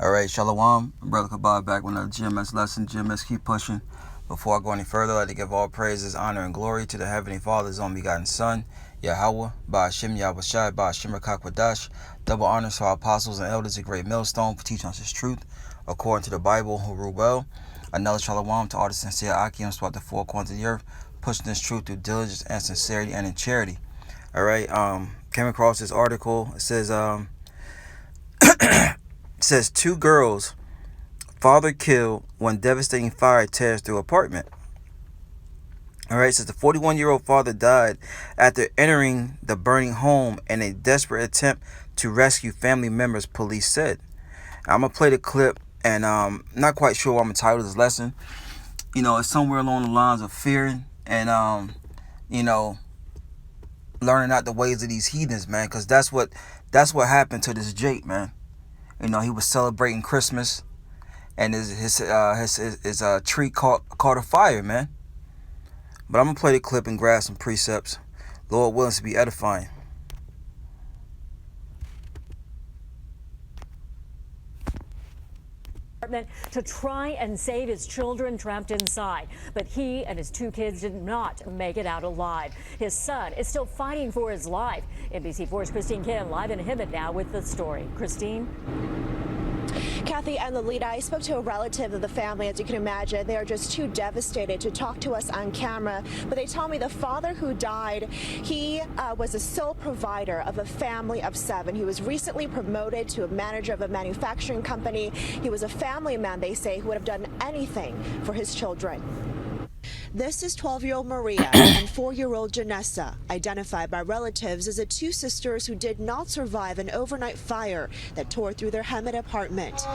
Alright, Shalom. Brother Kabah back with another GMS lesson. GMS, keep pushing. Before I go any further, I'd like to give all praises, honor, and glory to the Heavenly Father's only begotten Son, Yahawah, Bahasham, Yahawashi, Bahasham, Rakakwadash. Double honors to our apostles and elders, a great millstone for teaching us His truth, according to the Bible, who rule well. Another Shalom to all the sincere Akims throughout the four corners of the earth, pushing this truth through diligence and sincerity and in charity. Alright, came across this article. It says, two girls, father killed when devastating fire tears through apartment. All right, says the 41-year-old father died after entering the burning home in a desperate attempt to rescue family members, police said. I'm going to play the clip, and not quite sure what I'm going to title this lesson. You know, it's somewhere along the lines of fearing and, learning not the ways of these heathens, man, because that's what happened to this Jake, man. You know, he was celebrating Christmas, and his tree caught a fire, man. But I'm gonna play the clip and grab some precepts. Lord willing to be edifying. To try and save his children trapped inside, but he and his two kids did not make it out alive. His son is still fighting for his life. NBC4's Christine Kim live in Hemet now with the story. Christine. Kathy and Lolita, I spoke to a relative of the family. As you can imagine, they are just too devastated to talk to us on camera. But they tell me the father who died, he was a sole provider of a family of 7. He was recently promoted to a manager of a manufacturing company. He was a family man, they say, who would have done anything for his children. This is 12-year-old Maria and 4-year-old Janessa, identified by relatives as the two sisters who did not survive an overnight fire that tore through their Hemet apartment.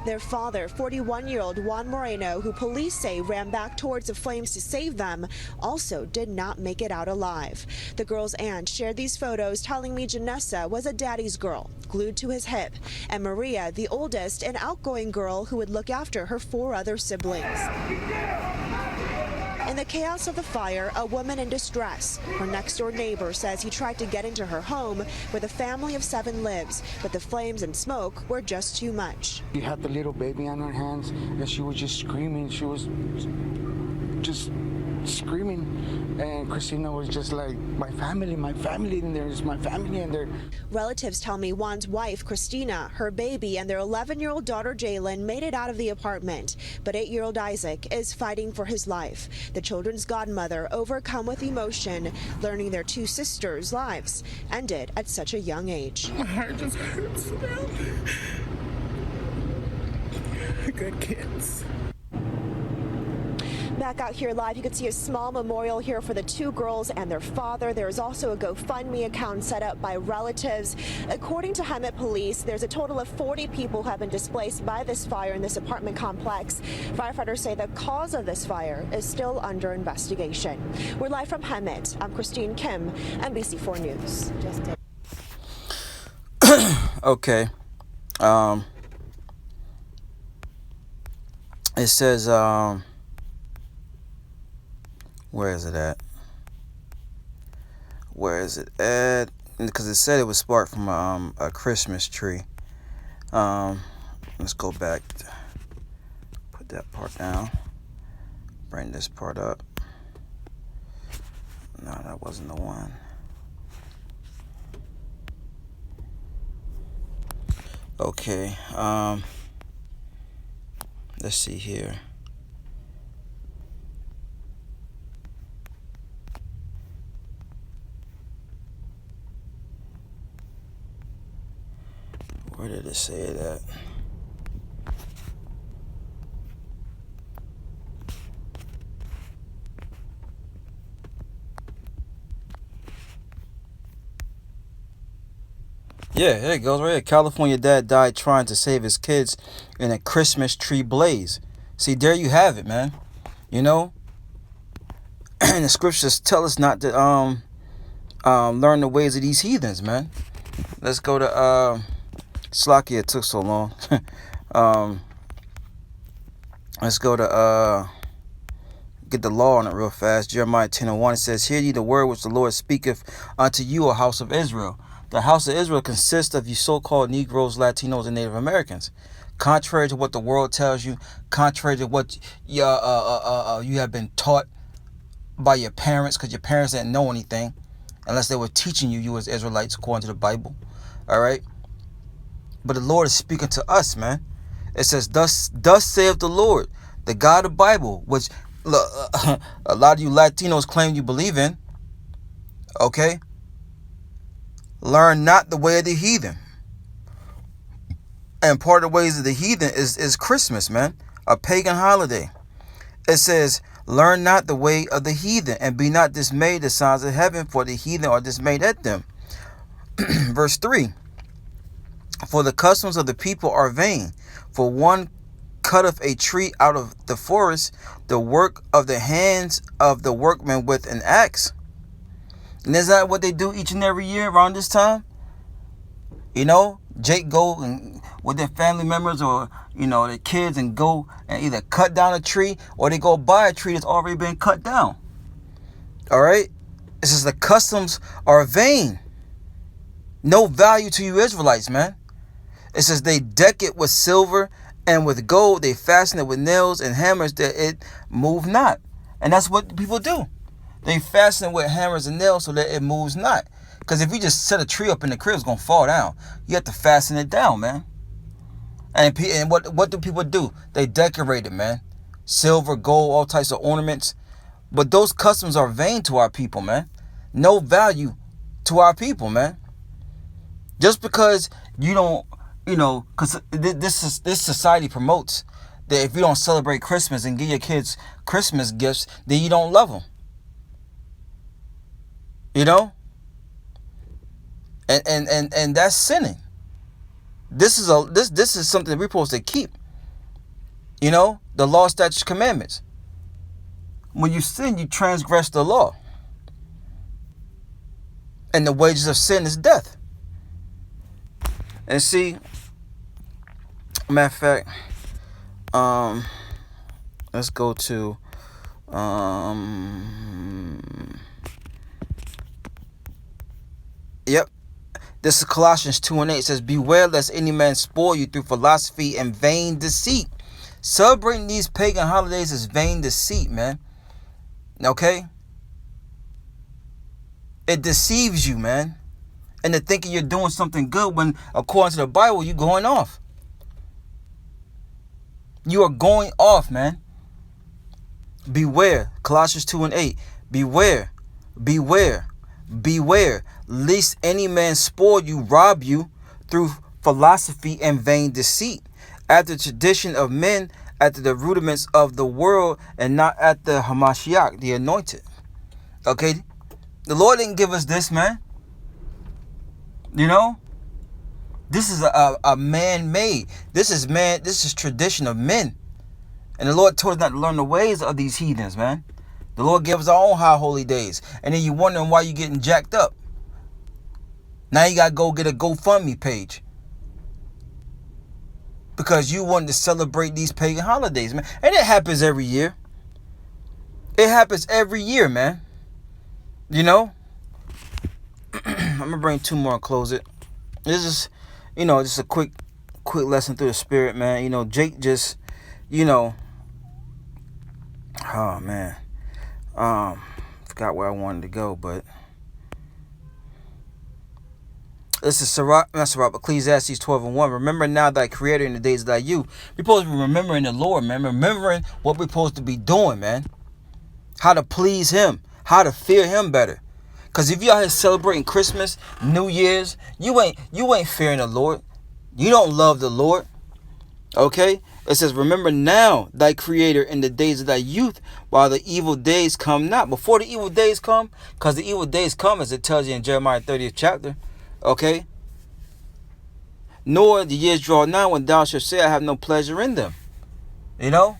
Their father, 41-year-old Juan Moreno, who police say ran back towards the flames to save them, also did not make it out alive. The girl's aunt shared these photos, telling me Janessa was a daddy's girl, glued to his hip, and Maria, the oldest, an outgoing girl who would look after her 4 other siblings. In the chaos of the fire, a woman in distress. Her next-door neighbor says he tried to get into her home where the family of 7 lives, but the flames and smoke were just too much. She had the little baby on her hands, and she was just screaming. She was just screaming, and Christina was just like, my family in there, is my family in there. Relatives tell me Juan's wife, Christina, her baby, and their 11-year-old daughter, Jalen, made it out of the apartment, but 8-year-old Isaac is fighting for his life. The children's godmother, overcome with emotion, learning their 2 sisters' lives ended at such a young age. My heart just hurts. Good kids. Back out here live, you can see a small memorial here for the 2 girls and their father. There is also a GoFundMe account set up by relatives. According to Hemet police, there's a total of 40 people who have been displaced by this fire in this apartment complex. Firefighters say the cause of this fire is still under investigation. We're live from Hemet. I'm Christine Kim, NBC4 News. Okay. It says, where is it at? Where is it at? Because it said it was sparked from a Christmas tree. Let's go back. Put that part down. Bring this part up. No, that wasn't the one. Okay. Let's see here. Where did it say that? Yeah, here it goes right here. California dad died trying to save his kids in a Christmas tree blaze. See, there you have it, man. You know? And the scriptures tell us not to learn the ways of these heathens, man. Let's go to Slacky, it took so long. Let's go to get the law on it real fast. Jeremiah 10:1, it says, hear ye the word which the Lord speaketh unto you, O house of Israel. The house of Israel consists of you so-called Negroes, Latinos, and Native Americans. Contrary to what the world tells you, contrary to what you have been taught by your parents, because your parents didn't know anything unless they were teaching you as Israelites according to the Bible. All right? But the Lord is speaking to us, man. It says, thus saith the Lord, the God of the Bible, which a lot of you Latinos claim you believe in. Okay? Learn not the way of the heathen. And part of the ways of the heathen is Christmas, man. A pagan holiday. It says, learn not the way of the heathen, and be not dismayed the signs of heaven, for the heathen are dismayed at them. Verse 3. For the customs of the people are vain. For one cutteth a tree out of the forest, the work of the hands of the workman with an axe. And is that what they do each and every year around this time? You know, Jake go and with their family members or, you know, their kids and go and either cut down a tree or they go buy a tree that's already been cut down. All right? It says the customs are vain. No value to you Israelites, man. It says they deck it with silver and with gold. They fasten it with nails and hammers that it move not. And that's what people do. They fasten it with hammers and nails so that it moves not. Because if you just set a tree up in the crib, it's going to fall down. You have to fasten it down, man. And what do people do? They decorate it, man. Silver, gold, all types of ornaments. But those customs are vain to our people, man. No value to our people, man. Just because you don't, you know, because this society promotes that if you don't celebrate Christmas and give your kids Christmas gifts, then you don't love them. You know? And that's sinning. This is something we're supposed to keep. You know, the law, statutes, commandments. When you sin, you transgress the law. And the wages of sin is death. And see, matter of fact, let's go to yep. This is Colossians 2:8. It says, beware lest any man spoil you through philosophy and vain deceit. Celebrating these pagan holidays is vain deceit, man. Okay? It deceives you, man. Into thinking you're doing something good when, according to the Bible, you're going off. You are going off, man. Beware. Colossians 2:8. Beware. Beware. Beware. Lest any man spoil you, rob you through philosophy and vain deceit, after the tradition of men, after the rudiments of the world, and not at the Hamashiach, the anointed. Okay? The Lord didn't give us this, man. You know? This is a man-made. This is tradition of men. And the Lord told us not to learn the ways of these heathens, man. The Lord gave us our own high holy days. And then you're wondering why you're getting jacked up. Now you got to go get a GoFundMe page. Because you wanted to celebrate these pagan holidays, man. And it happens every year. It happens every year, man. You know? I'm going to bring two more and close it. This is, you know, just a quick lesson through the spirit, man. You know, Jake just, you know, oh, man. Forgot where I wanted to go, but this is Ecclesiastes 12:1. Remember now thy creator in the days of thy youth. We're supposed to be remembering the Lord, man. Remembering what we're supposed to be doing, man. How to please him. How to fear him better. Because if you out here celebrating Christmas, New Year's, you ain't fearing the Lord. You don't love the Lord. Okay? It says, remember now thy creator in the days of thy youth, while the evil days come not. Before the evil days come, because the evil days come, as it tells you in Jeremiah 30th chapter. Okay? Nor the years draw nigh when thou shalt say, I have no pleasure in them. You know?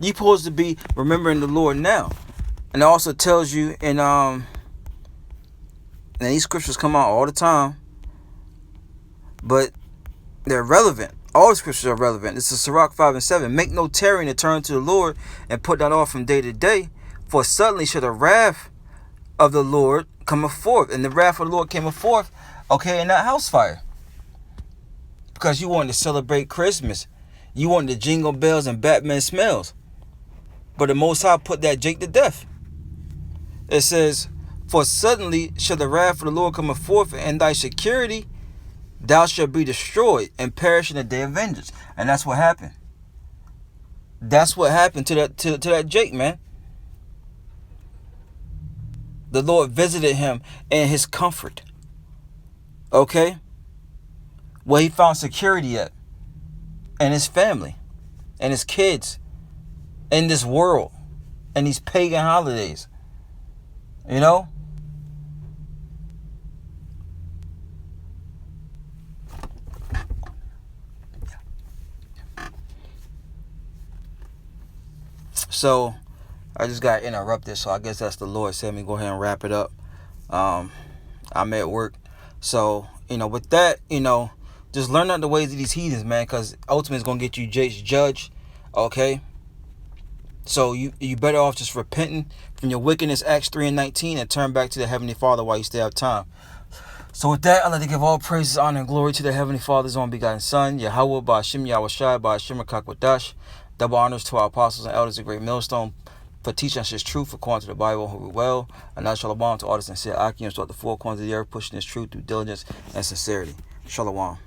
You're supposed to be remembering the Lord now. And it also tells you in and these scriptures come out all the time, but they're relevant. All the scriptures are relevant. This is Sirach 5:7. Make no tarrying to turn to the Lord, and put not off from day to day, for suddenly shall the wrath of the Lord coming forth. And the wrath of the Lord came forth, okay, in that house fire. Because you wanted to celebrate Christmas. You wanted the jingle bells and Batman smells. But the Most High put that Jake to death. It says, for suddenly shall the wrath of the Lord come forth, and thy security thou shalt be destroyed and perish in the day of vengeance. And that's what happened. That's what happened to that Jake, man. The Lord visited him in his comfort. Okay? Where he found security at. And his family. And his kids. In this world. And these pagan holidays. You know? So, I just got interrupted, so I guess that's the Lord said me go ahead and wrap it up. I'm at work. So, with that, just learn out the ways of these heathens, man, because ultimately it's going to get you judged, okay? So, you better off just repenting from your wickedness, Acts 3:19, and turn back to the Heavenly Father while you still have time. So with that, I'd like to give all praises, honor, and glory to the Heavenly Father's only begotten Son, Yahawah, Bahasham, Yahawashi, Bahasham, Kakwadash. Double honors to our apostles and elders of Great Millstone for teaching us His truth according to the Bible, who we well. And now shalom to all the sincere Akians throughout the four corners of the earth, pushing His truth through diligence and sincerity. Shalom.